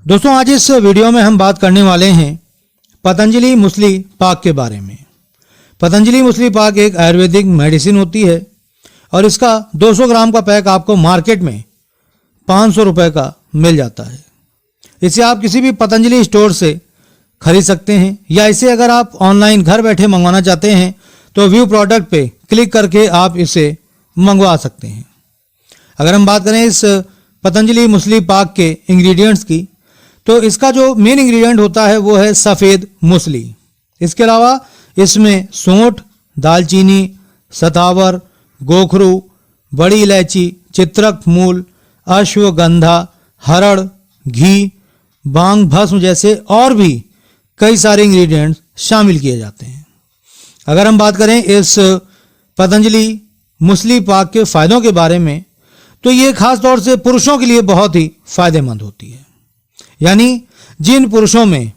दोस्तों आज इस वीडियो में हम बात करने वाले हैं पतंजलि मूसली पाक के बारे में। पतंजलि मूसली पाक एक आयुर्वेदिक मेडिसिन होती है और इसका 200 ग्राम का पैक आपको मार्केट में 500 रुपये का मिल जाता है। इसे आप किसी भी पतंजलि स्टोर से खरीद सकते हैं या इसे अगर आप ऑनलाइन घर बैठे मंगवाना चाहते हैं तो व्यू प्रोडक्ट पे क्लिक करके आप इसे मंगवा सकते हैं। अगर हम बात करें इस पतंजलि मूसली पाक के इंग्रेडिएंट्स की तो इसका जो मेन इंग्रेडिएंट होता है वो है सफ़ेद मूसली। इसके अलावा इसमें सौंठ, दालचीनी, सतावर, गोखरू, बड़ी इलायची, चित्रक मूल, अश्वगंधा, हरड़, घी, बांग भस्म जैसे और भी कई सारे इंग्रेडिएंट्स शामिल किए जाते हैं। अगर हम बात करें इस पतंजलि मूसली पाक के फ़ायदों के बारे में तो ये खास तौर से पुरुषों के लिए बहुत ही फायदेमंद होती है। यानी जिन पुरुषों में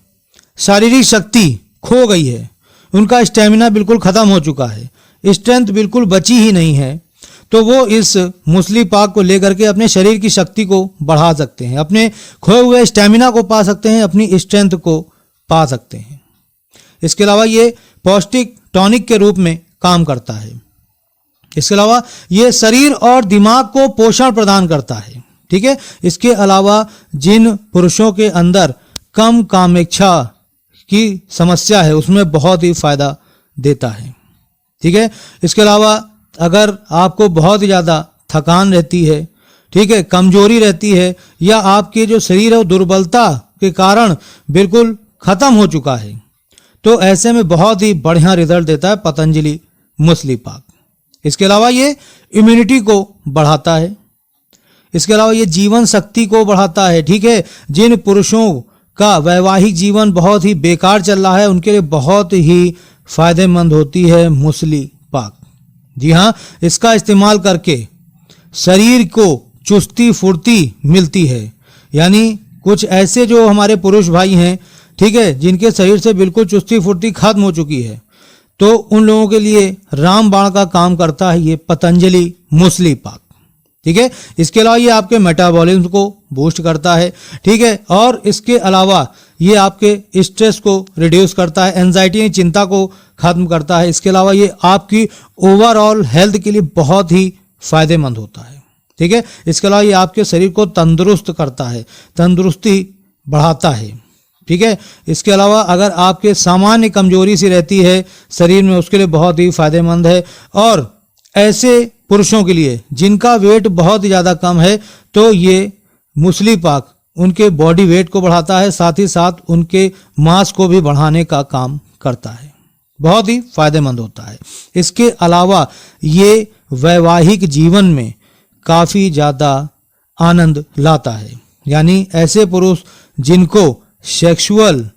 शारीरिक शक्ति खो गई है, उनका स्टेमिना बिल्कुल ख़त्म हो चुका है, स्ट्रेंथ बिल्कुल बची ही नहीं है, तो वो इस मूसली पाक को लेकर के अपने शरीर की शक्ति को बढ़ा सकते हैं, अपने खोए हुए स्टेमिना को पा सकते हैं, अपनी स्ट्रेंथ को पा सकते हैं। इसके अलावा ये पौष्टिक टॉनिक के रूप में काम करता है। इसके अलावा ये शरीर और दिमाग को पोषण प्रदान करता है। ठीक है। इसके अलावा जिन पुरुषों के अंदर कम कामेच्छा की समस्या है उसमें बहुत ही फायदा देता है। ठीक है। इसके अलावा अगर आपको बहुत ही ज़्यादा थकान रहती है, ठीक है, कमजोरी रहती है या आपके जो शरीर है वो दुर्बलता के कारण बिल्कुल ख़त्म हो चुका है, तो ऐसे में बहुत ही बढ़िया रिजल्ट देता है पतंजलि मूसली पाक। इसके अलावा ये इम्यूनिटी को बढ़ाता है। इसके अलावा ये जीवन शक्ति को बढ़ाता है। ठीक है। जिन पुरुषों का वैवाहिक जीवन बहुत ही बेकार चल रहा है उनके लिए बहुत ही फायदेमंद होती है मूसली पाक। जी हाँ, इसका इस्तेमाल करके शरीर को चुस्ती फुर्ती मिलती है। यानी कुछ ऐसे जो हमारे पुरुष भाई हैं, ठीक है, जिनके शरीर से बिल्कुल चुस्ती फुर्ती खत्म हो चुकी है, तो उन लोगों के लिए रामबाण का काम करता है ये पतंजलि मूसली पाक। ठीक है। इसके अलावा ये आपके मेटाबॉलिज्म को बूस्ट करता है। ठीक है। और इसके अलावा ये आपके स्ट्रेस को रिड्यूस करता है, एंजाइटी यानी चिंता को खत्म करता है। इसके अलावा ये आपकी ओवरऑल हेल्थ के लिए बहुत ही फायदेमंद होता है। ठीक है। इसके अलावा ये आपके शरीर को तंदुरुस्त करता है, तंदुरुस्ती बढ़ाता है। ठीक है। इसके अलावा अगर आपके सामान्य कमजोरी सी रहती है शरीर में, उसके लिए बहुत ही फायदेमंद है। और ऐसे पुरुषों के लिए जिनका वेट बहुत ज़्यादा कम है तो ये मूसली पाक उनके बॉडी वेट को बढ़ाता है, साथ ही साथ उनके मांस को भी बढ़ाने का काम करता है। बहुत ही फायदेमंद होता है। इसके अलावा ये वैवाहिक जीवन में काफ़ी ज़्यादा आनंद लाता है। यानी ऐसे पुरुष जिनको सेक्सुअल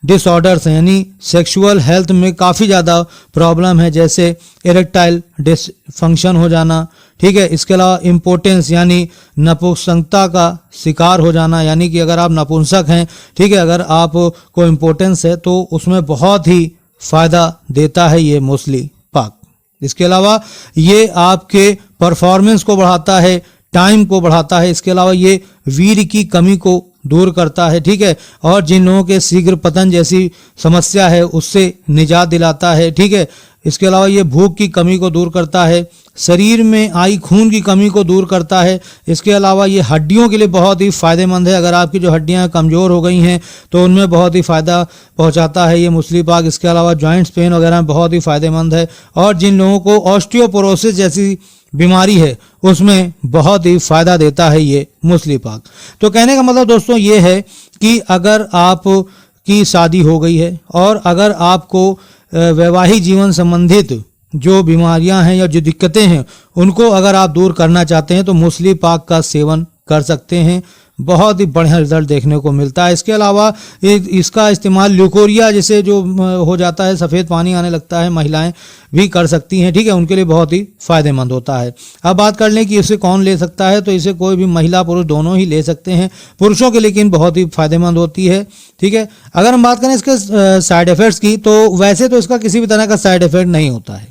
डिसऑर्डर्स हैं, यानी सेक्सुअल हेल्थ में काफ़ी ज़्यादा प्रॉब्लम है, जैसे इरेक्टाइल डिसफंक्शन हो जाना, ठीक है, इसके अलावा इम्पोर्टेंस यानी नपुंसकता का शिकार हो जाना, यानी कि अगर आप नपुंसक हैं, ठीक है, अगर आपको इम्पोर्टेंस है तो उसमें बहुत ही फ़ायदा देता है ये मूसली पाक। इसके अलावा ये आपके परफॉर्मेंस को बढ़ाता है, टाइम को बढ़ाता है। इसके अलावा ये वीर्य की कमी को दूर करता है। ठीक है। और जिन लोगों के शीघ्र पतन जैसी समस्या है उससे निजात दिलाता है। ठीक है। इसके अलावा ये भूख की कमी को दूर करता है, शरीर में आई खून की कमी को दूर करता है। इसके अलावा ये हड्डियों के लिए बहुत ही फायदेमंद है। अगर आपकी जो हड्डियां कमज़ोर हो गई हैं तो उनमें बहुत ही फ़ायदा पहुंचाता है ये मूसली पाक। इसके अलावा जॉइंट्स पेन वगैरह में बहुत ही फ़ायदेमंद है। और जिन लोगों को ऑस्टियोपोरोसिस जैसी बीमारी है उसमें बहुत ही फ़ायदा देता है ये मूसली पाक। तो कहने का मतलब दोस्तों ये है कि अगर आप की शादी हो गई है और अगर आपको वैवाहिक जीवन संबंधित जो बीमारियां हैं या जो दिक्कतें हैं उनको अगर आप दूर करना चाहते हैं तो मूसली पाक का सेवन कर सकते हैं। बहुत ही बढ़िया रिजल्ट देखने को मिलता है। इसके अलावा इसका इस्तेमाल ल्यूकोरिया जैसे जो हो जाता है, सफ़ेद पानी आने लगता है, महिलाएं भी कर सकती हैं। ठीक है। उनके लिए बहुत ही फ़ायदेमंद होता है। अब बात कर लें कि इसे कौन ले सकता है, तो इसे कोई भी महिला पुरुष दोनों ही ले सकते हैं। पुरुषों के लेकिन बहुत ही फ़ायदेमंद होती है। ठीक है। अगर हम बात करें इसके साइड इफ़ेक्ट्स की तो वैसे तो इसका किसी भी तरह का साइड इफ़ेक्ट नहीं होता है,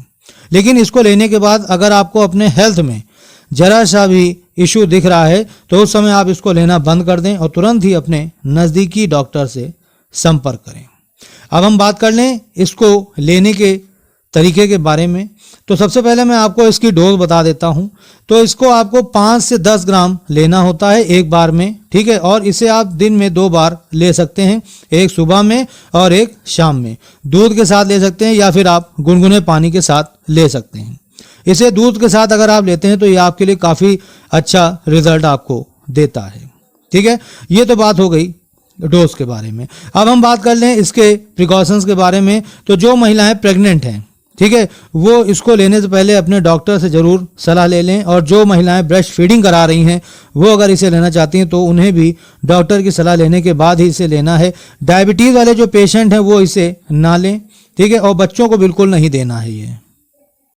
लेकिन इसको लेने के बाद अगर आपको अपने हेल्थ में ज़रा सा भी इशू दिख रहा है तो उस समय आप इसको लेना बंद कर दें और तुरंत ही अपने नज़दीकी डॉक्टर से संपर्क करें। अब हम बात कर लें इसको लेने के तरीके के बारे में। तो सबसे पहले मैं आपको इसकी डोज बता देता हूं। तो इसको आपको 5 से 10 ग्राम लेना होता है एक बार में, ठीक है। और इसे आप दिन में 2 बार ले सकते हैं, एक सुबह में और एक शाम में। दूध के साथ ले सकते हैं या फिर आप गुनगुने पानी के साथ ले सकते हैं। इसे दूध के साथ अगर आप लेते हैं तो ये आपके लिए काफ़ी अच्छा रिजल्ट आपको देता है, ठीक है। ये तो बात हो गई डोज के बारे में। अब हम बात कर लें इसके प्रिकॉशंस के बारे में। तो जो महिलाएं प्रेग्नेंट हैं, ठीक है, वो इसको लेने से पहले अपने डॉक्टर से ज़रूर सलाह ले लें। और जो महिलाएं ब्रेस्ट फीडिंग करा रही हैं वो अगर इसे लेना चाहती हैं तो उन्हें भी डॉक्टर की सलाह लेने के बाद ही इसे लेना है। डायबिटीज़ वाले जो पेशेंट हैं वो इसे ना लें, ठीक है। और बच्चों को बिल्कुल नहीं देना है ये।